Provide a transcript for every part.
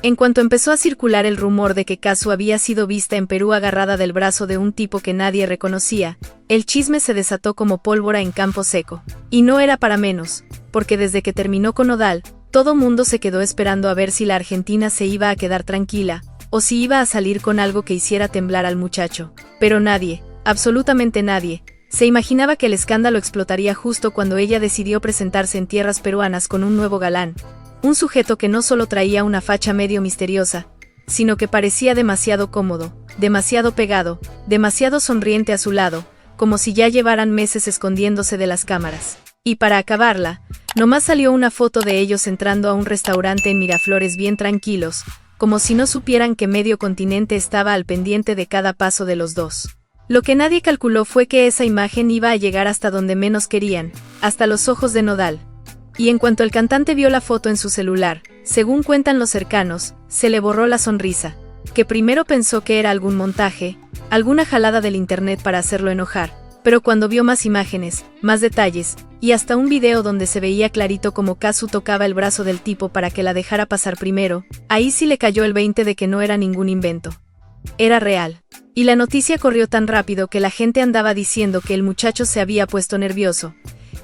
En cuanto empezó a circular el rumor de que Kazu había sido vista en Perú agarrada del brazo de un tipo que nadie reconocía, el chisme se desató como pólvora en campo seco. Y no era para menos, porque desde que terminó con Nodal, todo mundo se quedó esperando a ver si la Argentina se iba a quedar tranquila, o si iba a salir con algo que hiciera temblar al muchacho. Pero nadie, absolutamente nadie, se imaginaba que el escándalo explotaría justo cuando ella decidió presentarse en tierras peruanas con un nuevo galán. Un sujeto que no solo traía una facha medio misteriosa, sino que parecía demasiado cómodo, demasiado pegado, demasiado sonriente a su lado, como si ya llevaran meses escondiéndose de las cámaras. Y para acabarla, nomás salió una foto de ellos entrando a un restaurante en Miraflores bien tranquilos, como si no supieran que medio continente estaba al pendiente de cada paso de los dos. Lo que nadie calculó fue que esa imagen iba a llegar hasta donde menos querían, hasta los ojos de Nodal. Y en cuanto el cantante vio la foto en su celular, según cuentan los cercanos, se le borró la sonrisa, que primero pensó que era algún montaje, alguna jalada del internet para hacerlo enojar, pero cuando vio más imágenes, más detalles, y hasta un video donde se veía clarito como Kazu tocaba el brazo del tipo para que la dejara pasar primero, ahí sí le cayó el 20 de que no era ningún invento. Era real. Y la noticia corrió tan rápido que la gente andaba diciendo que el muchacho se había puesto nervioso,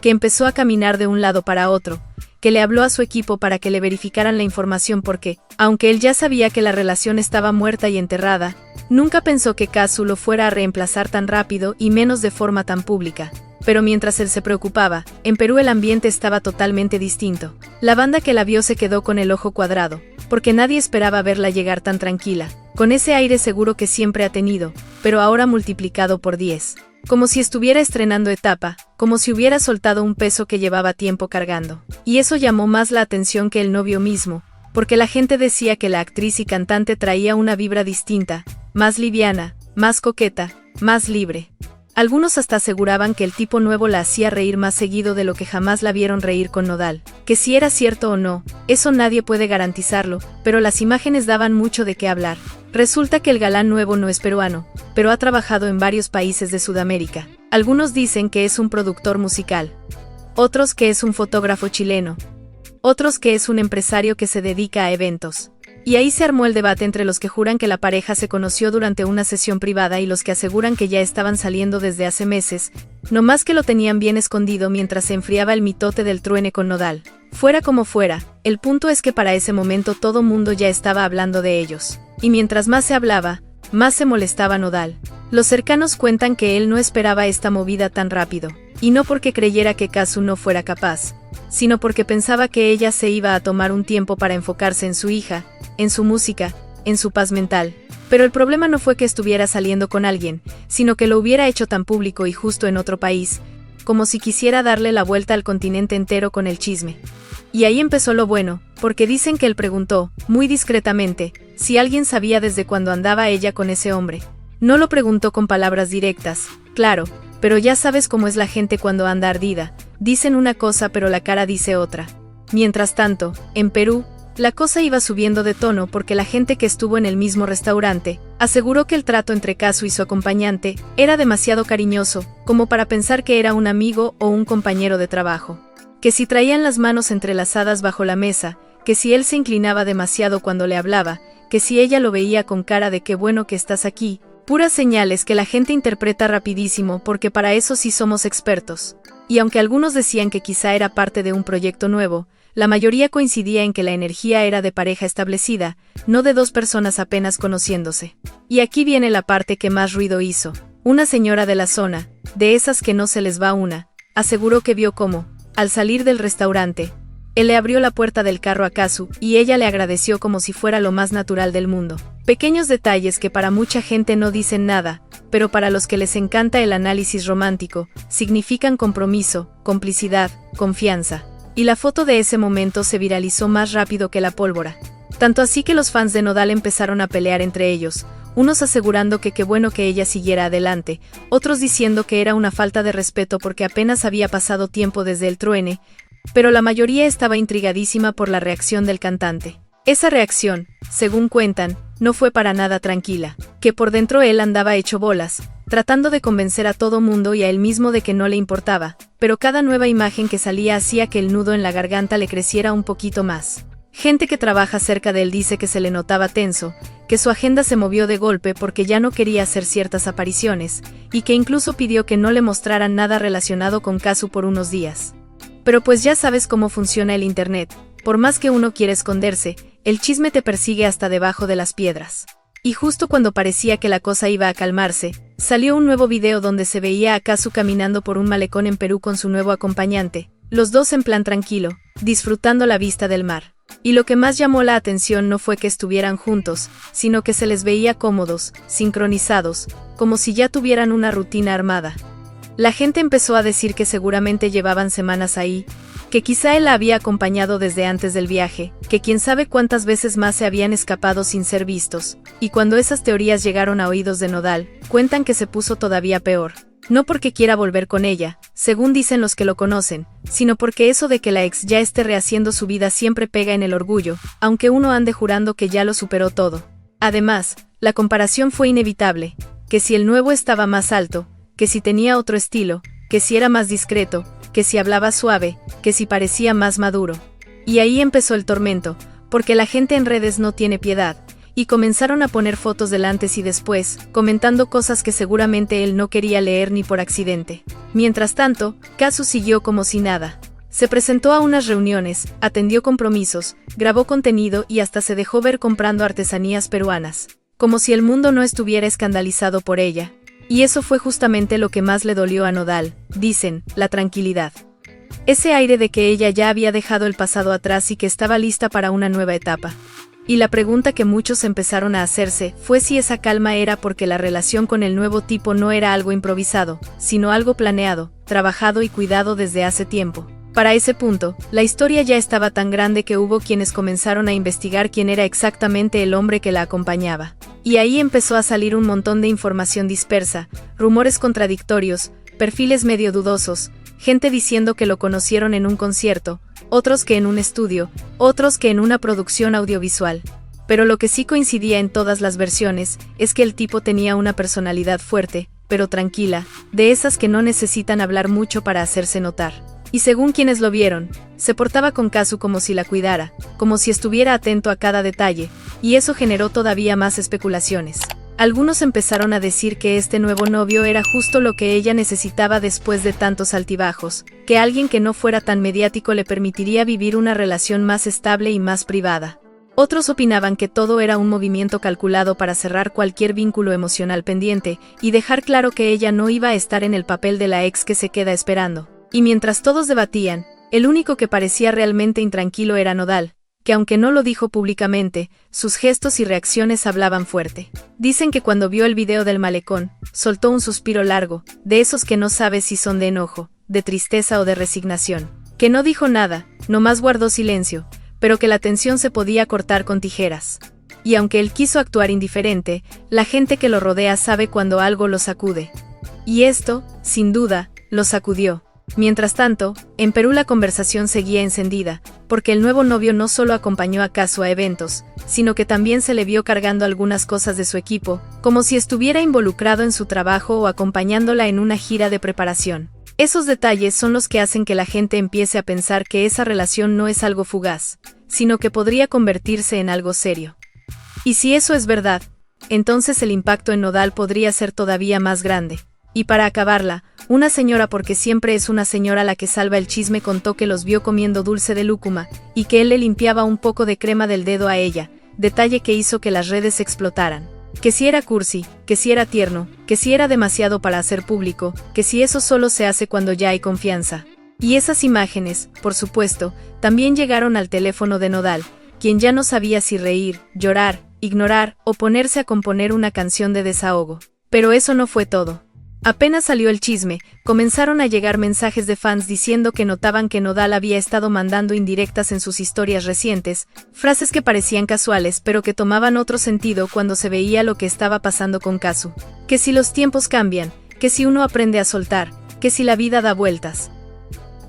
que empezó a caminar de un lado para otro, que le habló a su equipo para que le verificaran la información porque, aunque él ya sabía que la relación estaba muerta y enterrada, nunca pensó que Kazu lo fuera a reemplazar tan rápido y menos de forma tan pública. Pero mientras él se preocupaba, en Perú el ambiente estaba totalmente distinto. La banda que la vio se quedó con el ojo cuadrado, porque nadie esperaba verla llegar tan tranquila, con ese aire seguro que siempre ha tenido, pero ahora multiplicado por 10. Como si estuviera estrenando etapa, como si hubiera soltado un peso que llevaba tiempo cargando. Y eso llamó más la atención que el novio mismo, porque la gente decía que la actriz y cantante traía una vibra distinta, más liviana, más coqueta, más libre. Algunos hasta aseguraban que el tipo nuevo la hacía reír más seguido de lo que jamás la vieron reír con Nodal. Que si era cierto o no, eso nadie puede garantizarlo, pero las imágenes daban mucho de qué hablar. Resulta que el galán nuevo no es peruano, pero ha trabajado en varios países de Sudamérica. Algunos dicen que es un productor musical, otros que es un fotógrafo chileno, otros que es un empresario que se dedica a eventos. Y ahí se armó el debate entre los que juran que la pareja se conoció durante una sesión privada y los que aseguran que ya estaban saliendo desde hace meses, no más que lo tenían bien escondido mientras se enfriaba el mitote del truene con Nodal. Fuera como fuera, el punto es que para ese momento todo mundo ya estaba hablando de ellos. Y mientras más se hablaba, más se molestaba Nodal. Los cercanos cuentan que él no esperaba esta movida tan rápido, y no porque creyera que Kazu no fuera capaz, sino porque pensaba que ella se iba a tomar un tiempo para enfocarse en su hija, en su música, en su paz mental. Pero el problema no fue que estuviera saliendo con alguien, sino que lo hubiera hecho tan público y justo en otro país, como si quisiera darle la vuelta al continente entero con el chisme. Y ahí empezó lo bueno, porque dicen que él preguntó, muy discretamente, si alguien sabía desde cuándo andaba ella con ese hombre. No lo preguntó con palabras directas, claro, pero ya sabes cómo es la gente cuando anda ardida, dicen una cosa pero la cara dice otra. Mientras tanto, en Perú, la cosa iba subiendo de tono porque la gente que estuvo en el mismo restaurante aseguró que el trato entre Kazu y su acompañante era demasiado cariñoso, como para pensar que era un amigo o un compañero de trabajo. Que si traían las manos entrelazadas bajo la mesa, que si él se inclinaba demasiado cuando le hablaba, que si ella lo veía con cara de qué bueno que estás aquí, puras señales que la gente interpreta rapidísimo porque para eso sí somos expertos. Y aunque algunos decían que quizá era parte de un proyecto nuevo, la mayoría coincidía en que la energía era de pareja establecida, no de dos personas apenas conociéndose. Y aquí viene la parte que más ruido hizo. Una señora de la zona, de esas que no se les va una, aseguró que vio cómo, al salir del restaurante, él le abrió la puerta del carro a Kazu y ella le agradeció como si fuera lo más natural del mundo. Pequeños detalles que para mucha gente no dicen nada, pero para los que les encanta el análisis romántico, significan compromiso, complicidad, confianza. Y la foto de ese momento se viralizó más rápido que la pólvora. Tanto así que los fans de Nodal empezaron a pelear entre ellos, unos asegurando que qué bueno que ella siguiera adelante, otros diciendo que era una falta de respeto porque apenas había pasado tiempo desde el truene, pero la mayoría estaba intrigadísima por la reacción del cantante. Esa reacción, según cuentan, no fue para nada tranquila, que por dentro él andaba hecho bolas, tratando de convencer a todo mundo y a él mismo de que no le importaba, pero cada nueva imagen que salía hacía que el nudo en la garganta le creciera un poquito más. Gente que trabaja cerca de él dice que se le notaba tenso, que su agenda se movió de golpe porque ya no quería hacer ciertas apariciones, y que incluso pidió que no le mostraran nada relacionado con Kazu por unos días. Pero pues ya sabes cómo funciona el internet, por más que uno quiera esconderse, el chisme te persigue hasta debajo de las piedras. Y justo cuando parecía que la cosa iba a calmarse, salió un nuevo video donde se veía a Kazu caminando por un malecón en Perú con su nuevo acompañante, los dos en plan tranquilo, disfrutando la vista del mar. Y lo que más llamó la atención no fue que estuvieran juntos, sino que se les veía cómodos, sincronizados, como si ya tuvieran una rutina armada. La gente empezó a decir que seguramente llevaban semanas ahí, que quizá él la había acompañado desde antes del viaje, que quién sabe cuántas veces más se habían escapado sin ser vistos, y cuando esas teorías llegaron a oídos de Nodal, cuentan que se puso todavía peor. No porque quiera volver con ella, según dicen los que lo conocen, sino porque eso de que la ex ya esté rehaciendo su vida siempre pega en el orgullo, aunque uno ande jurando que ya lo superó todo. Además, la comparación fue inevitable, que si el nuevo estaba más alto, que si tenía otro estilo, que si era más discreto, que si hablaba suave, que si parecía más maduro. Y ahí empezó el tormento, porque la gente en redes no tiene piedad, y comenzaron a poner fotos del antes y después, comentando cosas que seguramente él no quería leer ni por accidente. Mientras tanto, Kazu siguió como si nada. Se presentó a unas reuniones, atendió compromisos, grabó contenido y hasta se dejó ver comprando artesanías peruanas, como si el mundo no estuviera escandalizado por ella. Y eso fue justamente lo que más le dolió a Nodal, dicen, la tranquilidad. Ese aire de que ella ya había dejado el pasado atrás y que estaba lista para una nueva etapa. Y la pregunta que muchos empezaron a hacerse fue si esa calma era porque la relación con el nuevo tipo no era algo improvisado, sino algo planeado, trabajado y cuidado desde hace tiempo. Para ese punto, la historia ya estaba tan grande que hubo quienes comenzaron a investigar quién era exactamente el hombre que la acompañaba. Y ahí empezó a salir un montón de información dispersa, rumores contradictorios, perfiles medio dudosos, gente diciendo que lo conocieron en un concierto, otros que en un estudio, otros que en una producción audiovisual. Pero lo que sí coincidía en todas las versiones es que el tipo tenía una personalidad fuerte, pero tranquila, de esas que no necesitan hablar mucho para hacerse notar. Y según quienes lo vieron, se portaba con Kazu como si la cuidara, como si estuviera atento a cada detalle, y eso generó todavía más especulaciones. Algunos empezaron a decir que este nuevo novio era justo lo que ella necesitaba después de tantos altibajos, que alguien que no fuera tan mediático le permitiría vivir una relación más estable y más privada. Otros opinaban que todo era un movimiento calculado para cerrar cualquier vínculo emocional pendiente, y dejar claro que ella no iba a estar en el papel de la ex que se queda esperando. Y mientras todos debatían, el único que parecía realmente intranquilo era Nodal, que aunque no lo dijo públicamente, sus gestos y reacciones hablaban fuerte. Dicen que cuando vio el video del malecón, soltó un suspiro largo, de esos que no sabes si son de enojo, de tristeza o de resignación. Que no dijo nada, nomás guardó silencio, pero que la tensión se podía cortar con tijeras. Y aunque él quiso actuar indiferente, la gente que lo rodea sabe cuando algo lo sacude. Y esto, sin duda, lo sacudió. Mientras tanto, en Perú la conversación seguía encendida, porque el nuevo novio no solo acompañó a Kazu a eventos, sino que también se le vio cargando algunas cosas de su equipo, como si estuviera involucrado en su trabajo o acompañándola en una gira de preparación. Esos detalles son los que hacen que la gente empiece a pensar que esa relación no es algo fugaz, sino que podría convertirse en algo serio. Y si eso es verdad, entonces el impacto en Nodal podría ser todavía más grande. Y para acabarla, una señora, porque siempre es una señora la que salva el chisme, contó que los vio comiendo dulce de lúcuma, y que él le limpiaba un poco de crema del dedo a ella, detalle que hizo que las redes explotaran. Que si era cursi, que si era tierno, que si era demasiado para hacer público, que si eso solo se hace cuando ya hay confianza. Y esas imágenes, por supuesto, también llegaron al teléfono de Nodal, quien ya no sabía si reír, llorar, ignorar o ponerse a componer una canción de desahogo. Pero eso no fue todo. Apenas salió el chisme, comenzaron a llegar mensajes de fans diciendo que notaban que Nodal había estado mandando indirectas en sus historias recientes, frases que parecían casuales pero que tomaban otro sentido cuando se veía lo que estaba pasando con Kazu. Que si los tiempos cambian, que si uno aprende a soltar, que si la vida da vueltas.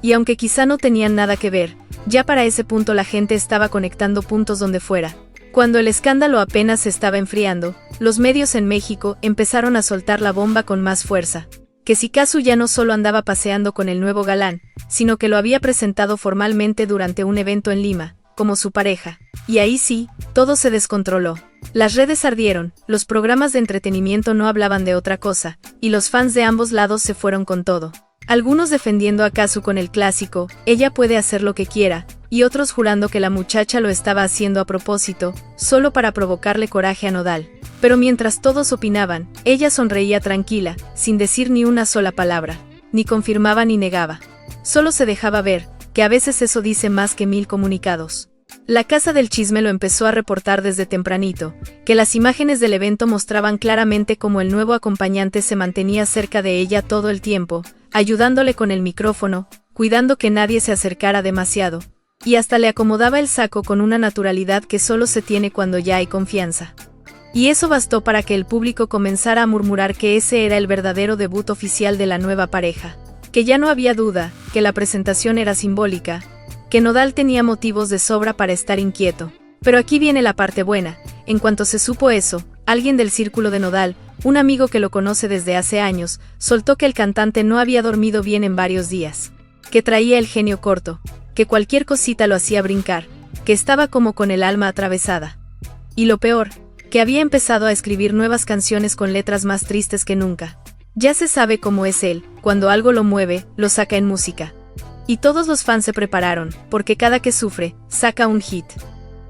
Y aunque quizá no tenían nada que ver, ya para ese punto la gente estaba conectando puntos donde fuera. Cuando el escándalo apenas se estaba enfriando, los medios en México empezaron a soltar la bomba con más fuerza. Que si Kazu ya no solo andaba paseando con el nuevo galán, sino que lo había presentado formalmente durante un evento en Lima, como su pareja. Y ahí sí, todo se descontroló. Las redes ardieron, los programas de entretenimiento no hablaban de otra cosa, y los fans de ambos lados se fueron con todo. Algunos defendiendo a Kazu con el clásico, ella puede hacer lo que quiera, y otros jurando que la muchacha lo estaba haciendo a propósito, solo para provocarle coraje a Nodal. Pero mientras todos opinaban, ella sonreía tranquila, sin decir ni una sola palabra, ni confirmaba ni negaba. Solo se dejaba ver, que a veces eso dice más que 1000 comunicados. La Casa del Chisme lo empezó a reportar desde tempranito, que las imágenes del evento mostraban claramente cómo el nuevo acompañante se mantenía cerca de ella todo el tiempo, ayudándole con el micrófono, cuidando que nadie se acercara demasiado, y hasta le acomodaba el saco con una naturalidad que solo se tiene cuando ya hay confianza. Y eso bastó para que el público comenzara a murmurar que ese era el verdadero debut oficial de la nueva pareja, que ya no había duda, que la presentación era simbólica, que Nodal tenía motivos de sobra para estar inquieto. Pero aquí viene la parte buena. En cuanto se supo eso, alguien del círculo de Nodal, un amigo que lo conoce desde hace años, soltó que el cantante no había dormido bien en varios días, que traía el genio corto, que cualquier cosita lo hacía brincar, que estaba como con el alma atravesada. Y lo peor, que había empezado a escribir nuevas canciones con letras más tristes que nunca. Ya se sabe cómo es él, cuando algo lo mueve, lo saca en música. Y todos los fans se prepararon, porque cada que sufre, saca un hit.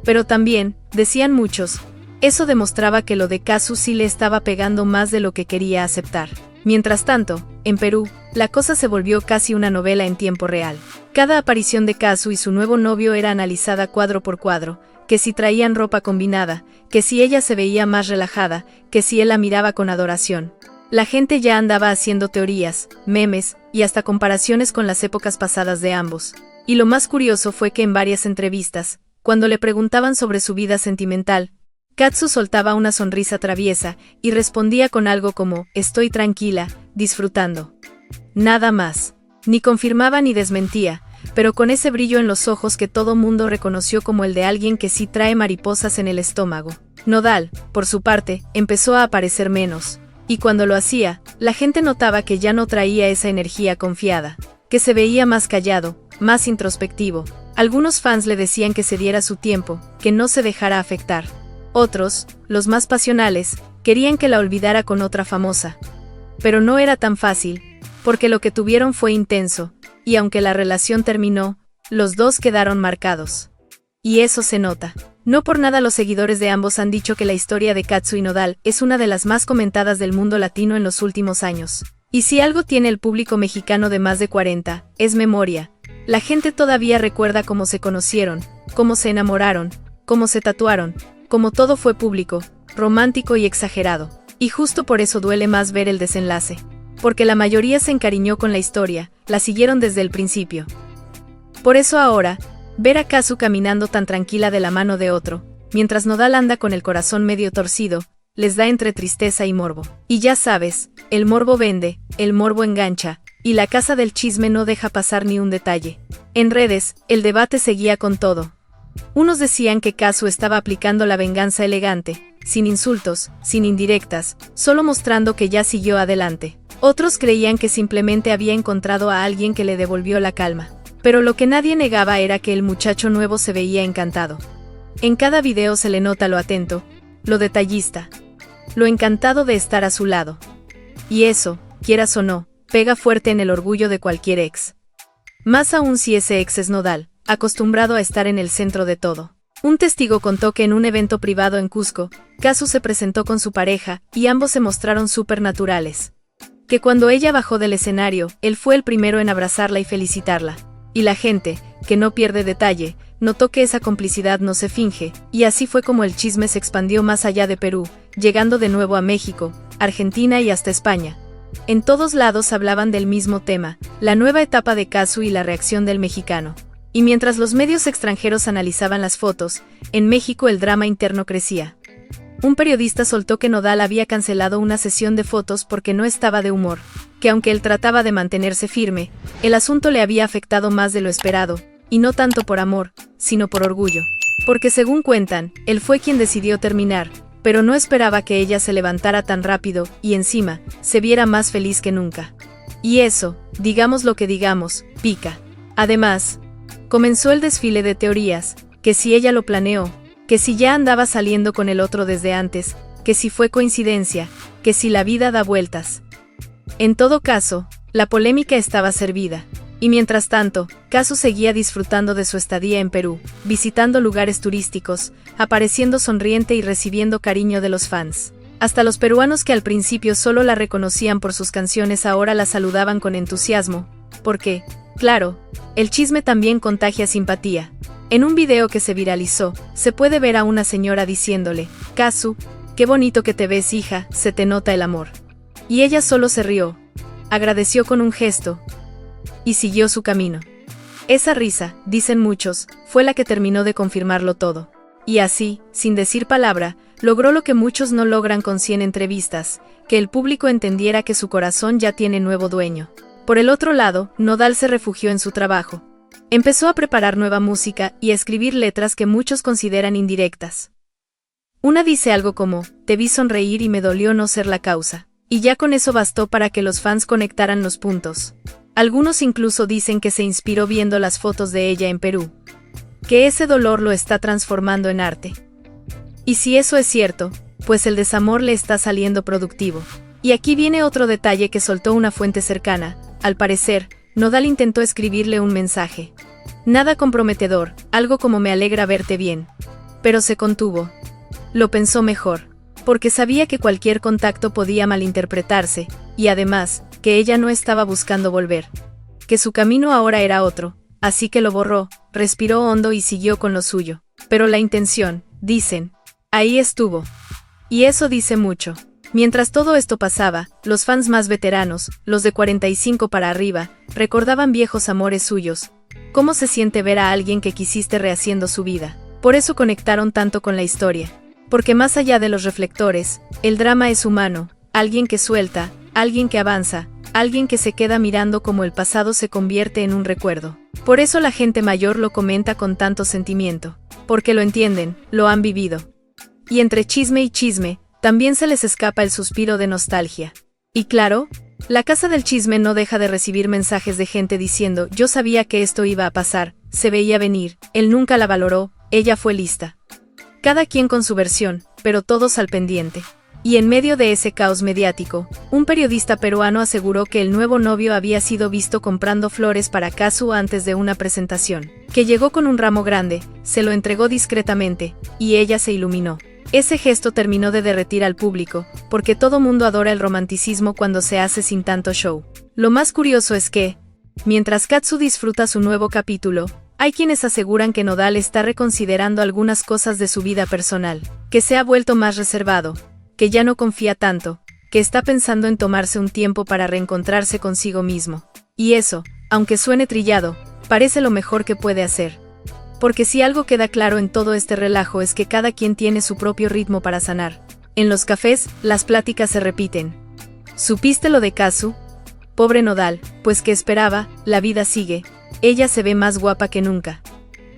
Pero también, decían muchos, eso demostraba que lo de Kazu sí le estaba pegando más de lo que quería aceptar. Mientras tanto, en Perú, la cosa se volvió casi una novela en tiempo real. Cada aparición de Kazu y su nuevo novio era analizada cuadro por cuadro, que si traían ropa combinada, que si ella se veía más relajada, que si él la miraba con adoración. La gente ya andaba haciendo teorías, memes, y hasta comparaciones con las épocas pasadas de ambos. Y lo más curioso fue que en varias entrevistas, cuando le preguntaban sobre su vida sentimental, Kazu soltaba una sonrisa traviesa, y respondía con algo como, estoy tranquila, disfrutando. Nada más. Ni confirmaba ni desmentía, pero con ese brillo en los ojos que todo mundo reconoció como el de alguien que sí trae mariposas en el estómago. Nodal, por su parte, empezó a aparecer menos. Y cuando lo hacía, la gente notaba que ya no traía esa energía confiada, que se veía más callado, más introspectivo. Algunos fans le decían que se diera su tiempo, que no se dejara afectar. Otros, los más pasionales, querían que la olvidara con otra famosa. Pero no era tan fácil, porque lo que tuvieron fue intenso, y aunque la relación terminó, los dos quedaron marcados. Y eso se nota. No por nada los seguidores de ambos han dicho que la historia de Kazu y Nodal es una de las más comentadas del mundo latino en los últimos años. Y si algo tiene el público mexicano de más de 40, es memoria. La gente todavía recuerda cómo se conocieron, cómo se enamoraron, cómo se tatuaron, cómo todo fue público, romántico y exagerado. Y justo por eso duele más ver el desenlace. Porque la mayoría se encariñó con la historia, la siguieron desde el principio. Por eso ahora, ver a Kazu caminando tan tranquila de la mano de otro, mientras Nodal anda con el corazón medio torcido, les da entre tristeza y morbo. Y ya sabes, el morbo vende, el morbo engancha, y la Casa del Chisme no deja pasar ni un detalle. En redes, el debate seguía con todo. Unos decían que Kazu estaba aplicando la venganza elegante, sin insultos, sin indirectas, solo mostrando que ya siguió adelante. Otros creían que simplemente había encontrado a alguien que le devolvió la calma. Pero lo que nadie negaba era que el muchacho nuevo se veía encantado. En cada video se le nota lo atento, lo detallista, lo encantado de estar a su lado. Y eso, quieras o no, pega fuerte en el orgullo de cualquier ex. Más aún si ese ex es Nodal, acostumbrado a estar en el centro de todo. Un testigo contó que en un evento privado en Cusco, Kazu se presentó con su pareja y ambos se mostraron súper naturales. Que cuando ella bajó del escenario, él fue el primero en abrazarla y felicitarla. Y la gente, que no pierde detalle, notó que esa complicidad no se finge, y así fue como el chisme se expandió más allá de Perú, llegando de nuevo a México, Argentina y hasta España. En todos lados hablaban del mismo tema, la nueva etapa de Kazu y la reacción del mexicano. Y mientras los medios extranjeros analizaban las fotos, en México el drama interno crecía. Un periodista soltó que Nodal había cancelado una sesión de fotos porque no estaba de humor, que aunque él trataba de mantenerse firme, el asunto le había afectado más de lo esperado, y no tanto por amor, sino por orgullo. Porque según cuentan, él fue quien decidió terminar, pero no esperaba que ella se levantara tan rápido, y encima, se viera más feliz que nunca. Y eso, digamos lo que digamos, pica. Además, comenzó el desfile de teorías, que si ella lo planeó, que si ya andaba saliendo con el otro desde antes, que si fue coincidencia, que si la vida da vueltas. En todo caso, la polémica estaba servida. Y mientras tanto, Kazu seguía disfrutando de su estadía en Perú, visitando lugares turísticos, apareciendo sonriente y recibiendo cariño de los fans. Hasta los peruanos que al principio solo la reconocían por sus canciones ahora la saludaban con entusiasmo, porque, claro, el chisme también contagia simpatía. En un video que se viralizó, se puede ver a una señora diciéndole, Kazu, qué bonito que te ves, hija, se te nota el amor. Y ella solo se rió, agradeció con un gesto, y siguió su camino. Esa risa, dicen muchos, fue la que terminó de confirmarlo todo. Y así, sin decir palabra, logró lo que muchos no logran con 100 entrevistas, que el público entendiera que su corazón ya tiene nuevo dueño. Por el otro lado, Nodal se refugió en su trabajo. Empezó a preparar nueva música y a escribir letras que muchos consideran indirectas. Una dice algo como, te vi sonreír y me dolió no ser la causa. Y ya con eso bastó para que los fans conectaran los puntos. Algunos incluso dicen que se inspiró viendo las fotos de ella en Perú. Que ese dolor lo está transformando en arte. Y si eso es cierto, pues el desamor le está saliendo productivo. Y aquí viene otro detalle que soltó una fuente cercana. Al parecer, Nodal intentó escribirle un mensaje. Nada comprometedor, algo como me alegra verte bien. Pero se contuvo. Lo pensó mejor, porque sabía que cualquier contacto podía malinterpretarse, y además, que ella no estaba buscando volver. Que su camino ahora era otro, así que lo borró, respiró hondo y siguió con lo suyo. Pero la intención, dicen, ahí estuvo. Y eso dice mucho. Mientras todo esto pasaba, los fans más veteranos, los de 45 para arriba, recordaban viejos amores suyos. ¿Cómo se siente ver a alguien que quisiste rehaciendo su vida? Por eso conectaron tanto con la historia. Porque más allá de los reflectores, el drama es humano, alguien que suelta, alguien que avanza, alguien que se queda mirando como el pasado se convierte en un recuerdo. Por eso la gente mayor lo comenta con tanto sentimiento. Porque lo entienden, lo han vivido. Y entre chisme y chisme, también se les escapa el suspiro de nostalgia. Y claro, la casa del chisme no deja de recibir mensajes de gente diciendo, yo sabía que esto iba a pasar, se veía venir, él nunca la valoró, ella fue lista. Cada quien con su versión, pero todos al pendiente. Y en medio de ese caos mediático, un periodista peruano aseguró que el nuevo novio había sido visto comprando flores para Kazu antes de una presentación, que llegó con un ramo grande, se lo entregó discretamente, y ella se iluminó. Ese gesto terminó de derretir al público, porque todo mundo adora el romanticismo cuando se hace sin tanto show. Lo más curioso es que, mientras Kazu disfruta su nuevo capítulo, hay quienes aseguran que Nodal está reconsiderando algunas cosas de su vida personal, que se ha vuelto más reservado, que ya no confía tanto, que está pensando en tomarse un tiempo para reencontrarse consigo mismo. Y eso, aunque suene trillado, parece lo mejor que puede hacer. Porque si algo queda claro en todo este relajo es que cada quien tiene su propio ritmo para sanar. En los cafés, las pláticas se repiten. ¿Supiste lo de Kazu? Pobre Nodal, pues ¿qué esperaba? La vida sigue. Ella se ve más guapa que nunca.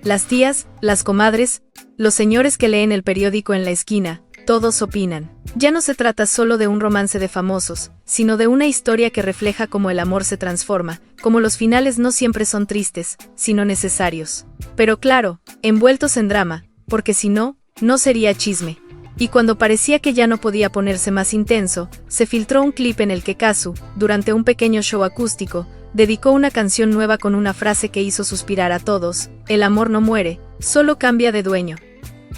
Las tías, las comadres, los señores que leen el periódico en la esquina, todos opinan. Ya no se trata solo de un romance de famosos, sino de una historia que refleja cómo el amor se transforma, cómo los finales no siempre son tristes, sino necesarios. Pero claro, envueltos en drama, porque si no, no sería chisme. Y cuando parecía que ya no podía ponerse más intenso, se filtró un clip en el que Kazu, durante un pequeño show acústico, dedicó una canción nueva con una frase que hizo suspirar a todos: el amor no muere, solo cambia de dueño.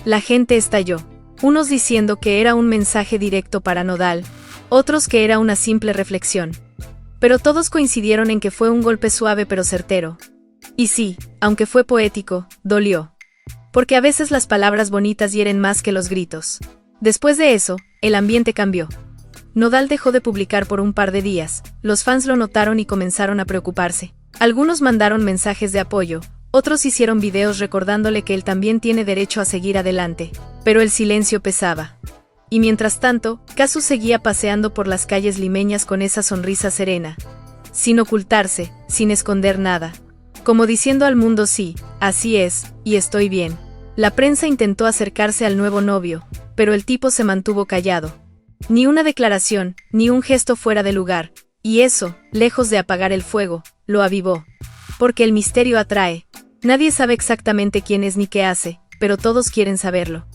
La gente estalló. Unos diciendo que era un mensaje directo para Nodal, otros que era una simple reflexión. Pero todos coincidieron en que fue un golpe suave pero certero. Y sí, aunque fue poético, dolió. Porque a veces las palabras bonitas hieren más que los gritos. Después de eso, el ambiente cambió. Nodal dejó de publicar por un par de días, los fans lo notaron y comenzaron a preocuparse. Algunos mandaron mensajes de apoyo, otros hicieron videos recordándole que él también tiene derecho a seguir adelante. Pero el silencio pesaba. Y mientras tanto, Kazu seguía paseando por las calles limeñas con esa sonrisa serena. Sin ocultarse, sin esconder nada. Como diciendo al mundo sí, así es, y estoy bien. La prensa intentó acercarse al nuevo novio, pero el tipo se mantuvo callado. Ni una declaración, ni un gesto fuera de lugar, y eso, lejos de apagar el fuego, lo avivó. Porque el misterio atrae. Nadie sabe exactamente quién es ni qué hace, pero todos quieren saberlo.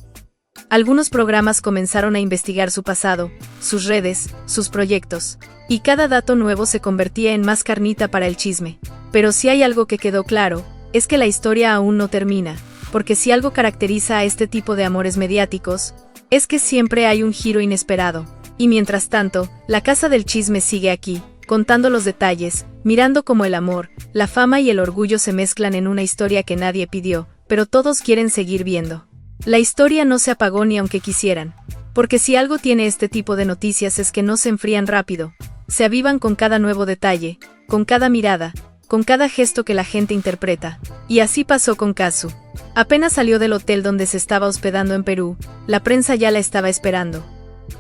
Algunos programas comenzaron a investigar su pasado, sus redes, sus proyectos, y cada dato nuevo se convertía en más carnita para el chisme. Pero si hay algo que quedó claro, es que la historia aún no termina, porque si algo caracteriza a este tipo de amores mediáticos, es que siempre hay un giro inesperado. Y mientras tanto, la casa del chisme sigue aquí, contando los detalles, mirando cómo el amor, la fama y el orgullo se mezclan en una historia que nadie pidió, pero todos quieren seguir viendo. La historia no se apagó ni aunque quisieran, porque si algo tiene este tipo de noticias es que no se enfrían rápido, se avivan con cada nuevo detalle, con cada mirada, con cada gesto que la gente interpreta. Y así pasó con Kazu. Apenas salió del hotel donde se estaba hospedando en Perú, la prensa ya la estaba esperando.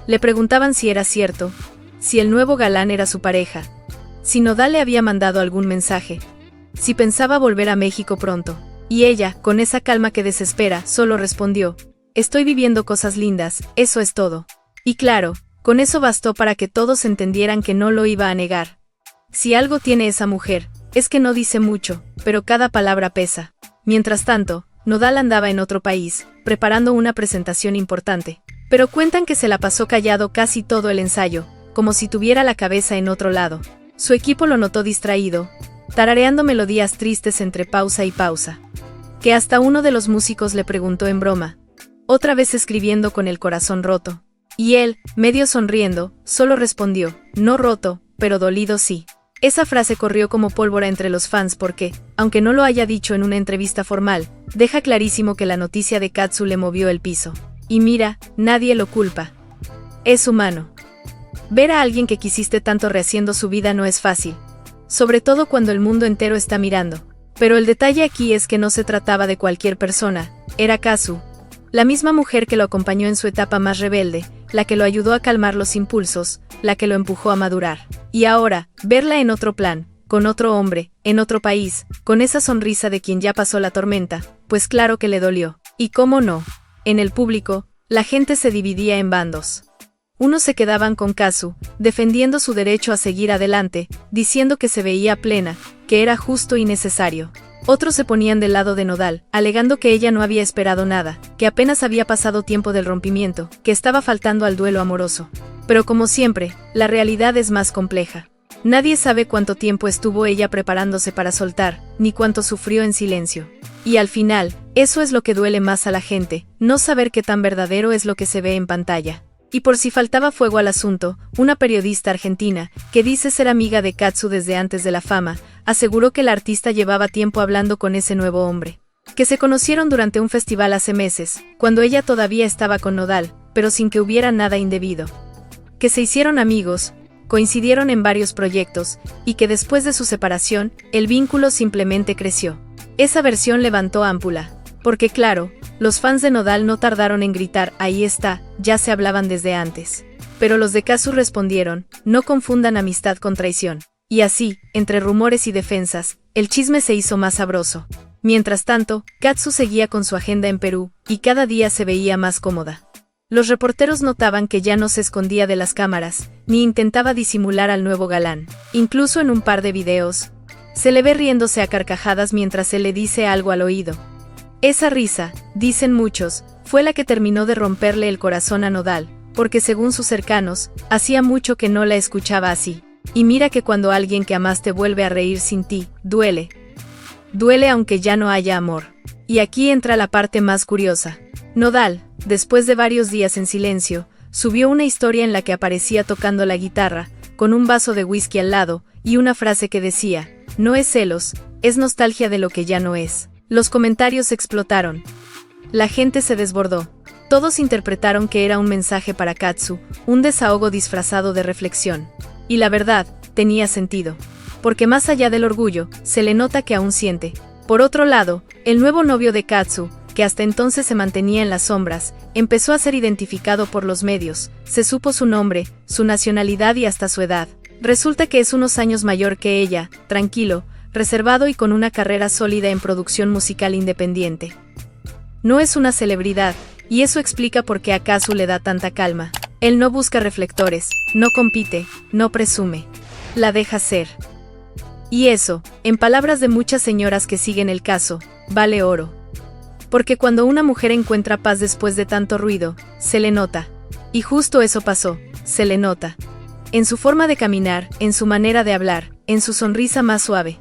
Le preguntaban si era cierto, si el nuevo galán era su pareja, si Nodal le había mandado algún mensaje, si pensaba volver a México pronto. Y ella, con esa calma que desespera, solo respondió: estoy viviendo cosas lindas, eso es todo. Y claro, con eso bastó para que todos entendieran que no lo iba a negar. Si algo tiene esa mujer, es que no dice mucho, pero cada palabra pesa. Mientras tanto, Nodal andaba en otro país, preparando una presentación importante. Pero cuentan que se la pasó callado casi todo el ensayo, como si tuviera la cabeza en otro lado. Su equipo lo notó distraído, tarareando melodías tristes entre pausa y pausa. Que hasta uno de los músicos le preguntó en broma: ¿otra vez escribiendo con el corazón roto? Y él, medio sonriendo, solo respondió: no roto, pero dolido sí. Esa frase corrió como pólvora entre los fans porque, aunque no lo haya dicho en una entrevista formal, deja clarísimo que la noticia de Kazu le movió el piso. Y mira, nadie lo culpa. Es humano. Ver a alguien que quisiste tanto rehaciendo su vida no es fácil, sobre todo cuando el mundo entero está mirando. Pero el detalle aquí es que no se trataba de cualquier persona, era Kazu, la misma mujer que lo acompañó en su etapa más rebelde, la que lo ayudó a calmar los impulsos, la que lo empujó a madurar. Y ahora, verla en otro plan, con otro hombre, en otro país, con esa sonrisa de quien ya pasó la tormenta, pues claro que le dolió. Y cómo no, en el público, la gente se dividía en bandos. Unos se quedaban con Kazu, defendiendo su derecho a seguir adelante, diciendo que se veía plena, que era justo y necesario. Otros se ponían del lado de Nodal, alegando que ella no había esperado nada, que apenas había pasado tiempo del rompimiento, que estaba faltando al duelo amoroso. Pero como siempre, la realidad es más compleja. Nadie sabe cuánto tiempo estuvo ella preparándose para soltar, ni cuánto sufrió en silencio. Y al final, eso es lo que duele más a la gente, no saber qué tan verdadero es lo que se ve en pantalla. Y por si faltaba fuego al asunto, una periodista argentina, que dice ser amiga de Kazu desde antes de la fama, aseguró que la artista llevaba tiempo hablando con ese nuevo hombre. Que se conocieron durante un festival hace meses, cuando ella todavía estaba con Nodal, pero sin que hubiera nada indebido. Que se hicieron amigos, coincidieron en varios proyectos, y que después de su separación, el vínculo simplemente creció. Esa versión levantó ámpula. Porque claro, los fans de Nodal no tardaron en gritar: ahí está, ya se hablaban desde antes. Pero los de Kazu respondieron: no confundan amistad con traición. Y así, entre rumores y defensas, el chisme se hizo más sabroso. Mientras tanto, Kazu seguía con su agenda en Perú, y cada día se veía más cómoda. Los reporteros notaban que ya no se escondía de las cámaras, ni intentaba disimular al nuevo galán. Incluso en un par de videos, se le ve riéndose a carcajadas mientras él le dice algo al oído. Esa risa, dicen muchos, fue la que terminó de romperle el corazón a Nodal, porque según sus cercanos, hacía mucho que no la escuchaba así. Y mira que cuando alguien que amaste vuelve a reír sin ti, duele. Duele aunque ya no haya amor. Y aquí entra la parte más curiosa. Nodal, después de varios días en silencio, subió una historia en la que aparecía tocando la guitarra, con un vaso de whisky al lado, y una frase que decía: no es celos, es nostalgia de lo que ya no es. Los comentarios explotaron. La gente se desbordó. Todos interpretaron que era un mensaje para Kazu, un desahogo disfrazado de reflexión. Y la verdad, tenía sentido. Porque más allá del orgullo, se le nota que aún siente. Por otro lado, el nuevo novio de Kazu, que hasta entonces se mantenía en las sombras, empezó a ser identificado por los medios. Se supo su nombre, su nacionalidad y hasta su edad. Resulta que es unos años mayor que ella, tranquilo, reservado y con una carrera sólida en producción musical independiente. No es una celebridad, y eso explica por qué a Kazu le da tanta calma. Él no busca reflectores, no compite, no presume. La deja ser. Y eso, en palabras de muchas señoras que siguen el caso, vale oro. Porque cuando una mujer encuentra paz después de tanto ruido, se le nota. Y justo eso pasó, se le nota. En su forma de caminar, en su manera de hablar, en su sonrisa más suave.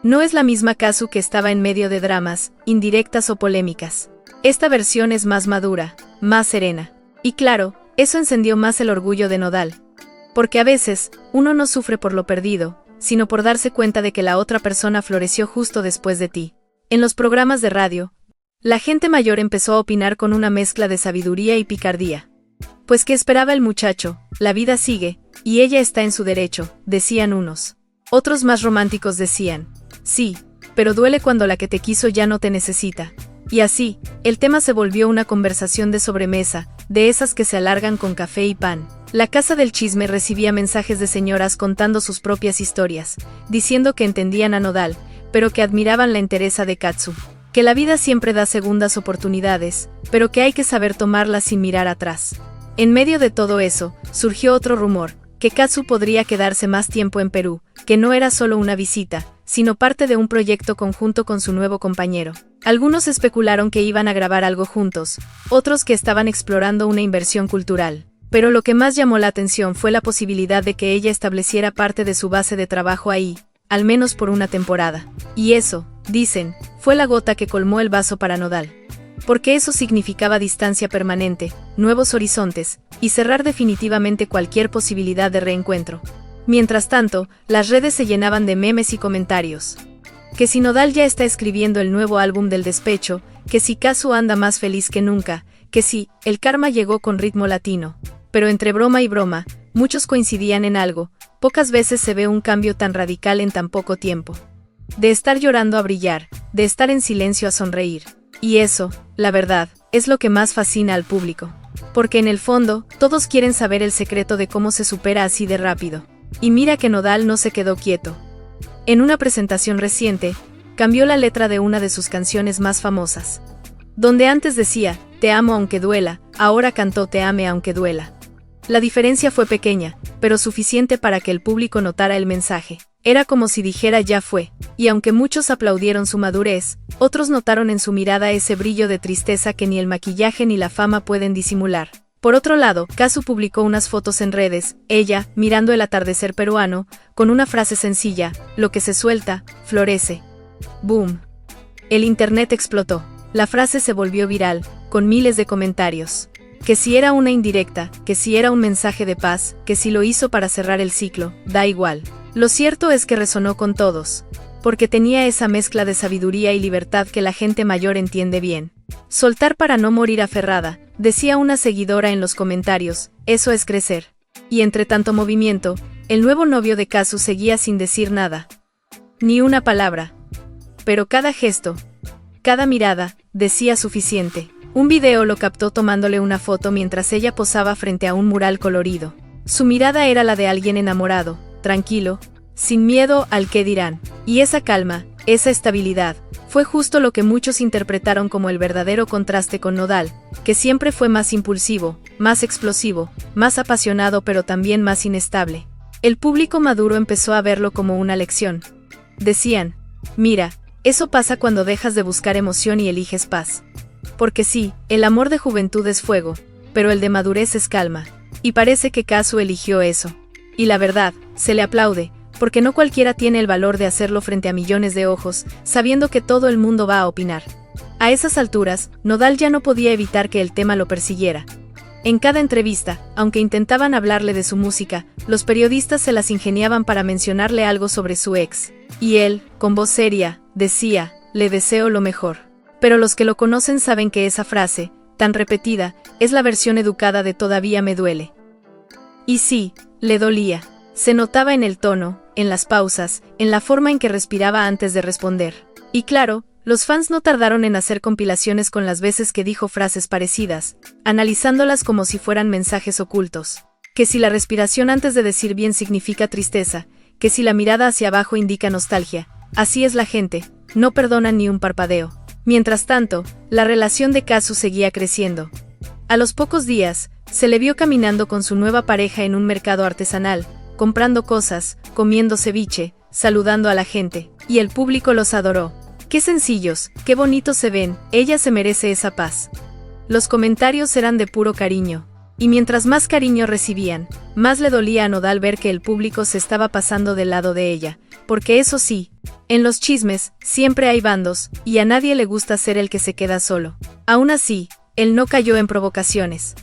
No es la misma Kazu que estaba en medio de dramas, indirectas o polémicas. Esta versión es más madura, más serena. Y claro, eso encendió más el orgullo de Nodal. Porque a veces, uno no sufre por lo perdido, sino por darse cuenta de que la otra persona floreció justo después de ti. En los programas de radio, la gente mayor empezó a opinar con una mezcla de sabiduría y picardía. Pues ¿qué esperaba el muchacho? La vida sigue, y ella está en su derecho, decían unos. Otros más románticos decían, sí, pero duele cuando la que te quiso ya no te necesita. Y así, el tema se volvió una conversación de sobremesa, de esas que se alargan con café y pan. La casa del chisme recibía mensajes de señoras contando sus propias historias, diciendo que entendían a Nodal, pero que admiraban la entereza de Kazu. Que la vida siempre da segundas oportunidades, pero que hay que saber tomarlas sin mirar atrás. En medio de todo eso, surgió otro rumor, que Kazu podría quedarse más tiempo en Perú, que no era solo una visita, sino parte de un proyecto conjunto con su nuevo compañero. Algunos especularon que iban a grabar algo juntos, otros que estaban explorando una inversión cultural. Pero lo que más llamó la atención fue la posibilidad de que ella estableciera parte de su base de trabajo ahí, al menos por una temporada. Y eso, dicen, fue la gota que colmó el vaso para Nodal. Porque eso significaba distancia permanente, nuevos horizontes, y cerrar definitivamente cualquier posibilidad de reencuentro. Mientras tanto, las redes se llenaban de memes y comentarios. Que si Nodal ya está escribiendo el nuevo álbum del despecho, que si Kazu anda más feliz que nunca, que si el karma llegó con ritmo latino. Pero entre broma y broma, muchos coincidían en algo, pocas veces se ve un cambio tan radical en tan poco tiempo. De estar llorando a brillar, de estar en silencio a sonreír. Y eso, la verdad, es lo que más fascina al público. Porque en el fondo, todos quieren saber el secreto de cómo se supera así de rápido. Y mira que Nodal no se quedó quieto. En una presentación reciente, cambió la letra de una de sus canciones más famosas. Donde antes decía, te amo aunque duela, ahora cantó te ame aunque duela. La diferencia fue pequeña, pero suficiente para que el público notara el mensaje. Era como si dijera ya fue, y aunque muchos aplaudieron su madurez, otros notaron en su mirada ese brillo de tristeza que ni el maquillaje ni la fama pueden disimular. Por otro lado, Kazu publicó unas fotos en redes, ella, mirando el atardecer peruano, con una frase sencilla, lo que se suelta, florece. ¡Boom! El internet explotó. La frase se volvió viral, con miles de comentarios. Que si era una indirecta, que si era un mensaje de paz, que si lo hizo para cerrar el ciclo, da igual. Lo cierto es que resonó con todos, porque tenía esa mezcla de sabiduría y libertad que la gente mayor entiende bien. Soltar para no morir aferrada, decía una seguidora en los comentarios, eso es crecer. Y entre tanto movimiento, el nuevo novio de Kazu seguía sin decir nada. Ni una palabra. Pero cada gesto, cada mirada, decía suficiente. Un video lo captó tomándole una foto mientras ella posaba frente a un mural colorido. Su mirada era la de alguien enamorado, tranquilo, sin miedo al qué dirán. Y esa calma, esa estabilidad, fue justo lo que muchos interpretaron como el verdadero contraste con Nodal, que siempre fue más impulsivo, más explosivo, más apasionado pero también más inestable. El público maduro empezó a verlo como una lección. Decían, mira, eso pasa cuando dejas de buscar emoción y eliges paz. Porque sí, el amor de juventud es fuego, pero el de madurez es calma. Y parece que Kazu eligió eso. Y la verdad, se le aplaude, porque no cualquiera tiene el valor de hacerlo frente a millones de ojos, sabiendo que todo el mundo va a opinar. A esas alturas, Nodal ya no podía evitar que el tema lo persiguiera. En cada entrevista, aunque intentaban hablarle de su música, los periodistas se las ingeniaban para mencionarle algo sobre su ex. Y él, con voz seria, decía, le deseo lo mejor. Pero los que lo conocen saben que esa frase, tan repetida, es la versión educada de todavía me duele. Y sí, le dolía. Se notaba en el tono, en las pausas, en la forma en que respiraba antes de responder. Y claro, los fans no tardaron en hacer compilaciones con las veces que dijo frases parecidas, analizándolas como si fueran mensajes ocultos. Que si la respiración antes de decir bien significa tristeza, que si la mirada hacia abajo indica nostalgia, así es la gente, no perdonan ni un parpadeo. Mientras tanto, la relación de Kazu seguía creciendo. A los pocos días, se le vio caminando con su nueva pareja en un mercado artesanal, comprando cosas, comiendo ceviche, saludando a la gente, y el público los adoró. Qué sencillos, qué bonitos se ven, ella se merece esa paz. Los comentarios eran de puro cariño. Y mientras más cariño recibían, más le dolía a Nodal ver que el público se estaba pasando del lado de ella, porque eso sí, en los chismes, siempre hay bandos, y a nadie le gusta ser el que se queda solo. Aún así, él no cayó en provocaciones.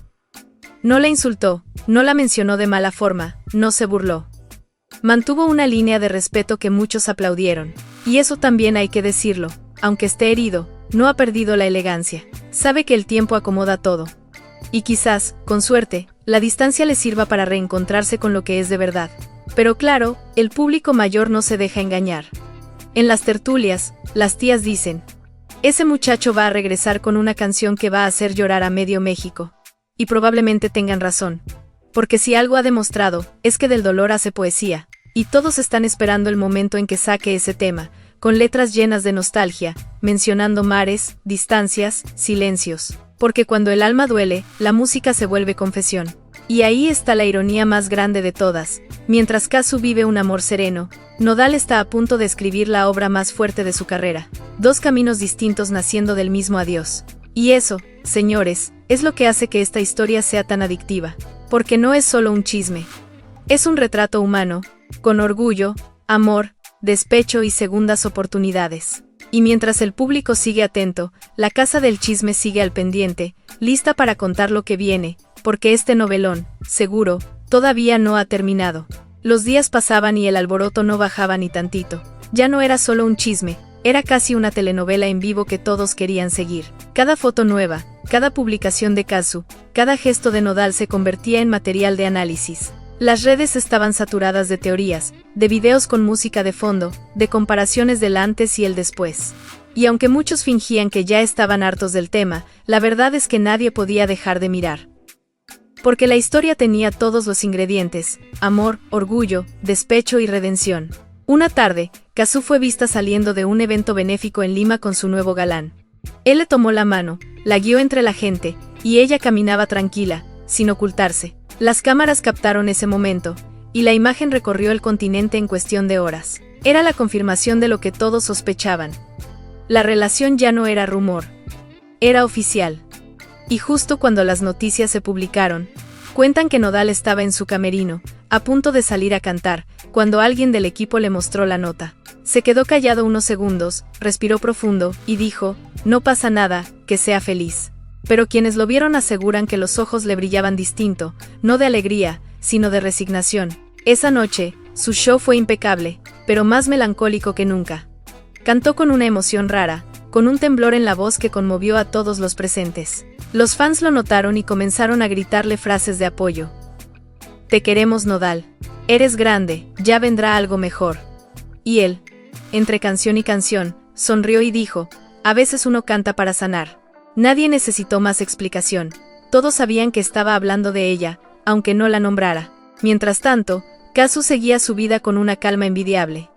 No la insultó, no la mencionó de mala forma, no se burló. Mantuvo una línea de respeto que muchos aplaudieron, y eso también hay que decirlo, aunque esté herido, no ha perdido la elegancia. Sabe que el tiempo acomoda todo. Y quizás, con suerte, la distancia le sirva para reencontrarse con lo que es de verdad. Pero claro, el público mayor no se deja engañar. En las tertulias, las tías dicen, ese muchacho va a regresar con una canción que va a hacer llorar a medio México. Y probablemente tengan razón. Porque si algo ha demostrado, es que del dolor hace poesía. Y todos están esperando el momento en que saque ese tema, con letras llenas de nostalgia, mencionando mares, distancias, silencios. Porque cuando el alma duele, la música se vuelve confesión. Y ahí está la ironía más grande de todas. Mientras Kazu vive un amor sereno, Nodal está a punto de escribir la obra más fuerte de su carrera. Dos caminos distintos naciendo del mismo adiós. Y eso, señores, es lo que hace que esta historia sea tan adictiva. Porque no es solo un chisme. Es un retrato humano, con orgullo, amor, despecho y segundas oportunidades. Y mientras el público sigue atento, la casa del chisme sigue al pendiente, lista para contar lo que viene, porque este novelón, seguro, todavía no ha terminado. Los días pasaban y el alboroto no bajaba ni tantito. Ya no era solo un chisme, era casi una telenovela en vivo que todos querían seguir. Cada foto nueva, cada publicación de Kazu, cada gesto de Nodal se convertía en material de análisis. Las redes estaban saturadas de teorías, de videos con música de fondo, de comparaciones del antes y el después. Y aunque muchos fingían que ya estaban hartos del tema, la verdad es que nadie podía dejar de mirar. Porque la historia tenía todos los ingredientes: amor, orgullo, despecho y redención. Una tarde, Kazu fue vista saliendo de un evento benéfico en Lima con su nuevo galán. Él le tomó la mano, la guió entre la gente, y ella caminaba tranquila, sin ocultarse. Las cámaras captaron ese momento, y la imagen recorrió el continente en cuestión de horas. Era la confirmación de lo que todos sospechaban. La relación ya no era rumor. Era oficial. Y justo cuando las noticias se publicaron, cuentan que Nodal estaba en su camerino, a punto de salir a cantar, cuando alguien del equipo le mostró la nota. Se quedó callado unos segundos, respiró profundo, y dijo, no pasa nada, que sea feliz. Pero quienes lo vieron aseguran que los ojos le brillaban distinto, no de alegría, sino de resignación. Esa noche, su show fue impecable, pero más melancólico que nunca. Cantó con una emoción rara, con un temblor en la voz que conmovió a todos los presentes. Los fans lo notaron y comenzaron a gritarle frases de apoyo. Te queremos, Nodal. Eres grande, ya vendrá algo mejor. Y él, entre canción y canción, sonrió y dijo, a veces uno canta para sanar. Nadie necesitó más explicación. Todos sabían que estaba hablando de ella, aunque no la nombrara. Mientras tanto, Kazu seguía su vida con una calma envidiable.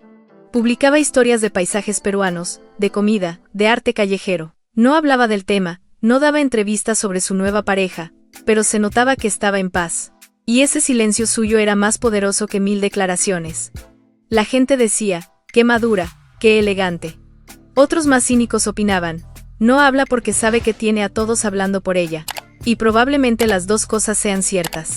Publicaba historias de paisajes peruanos, de comida, de arte callejero. No hablaba del tema, no daba entrevistas sobre su nueva pareja, pero se notaba que estaba en paz. Y ese silencio suyo era más poderoso que 1000 declaraciones. La gente decía, qué madura, qué elegante. Otros más cínicos opinaban, no habla porque sabe que tiene a todos hablando por ella. Y probablemente las dos cosas sean ciertas.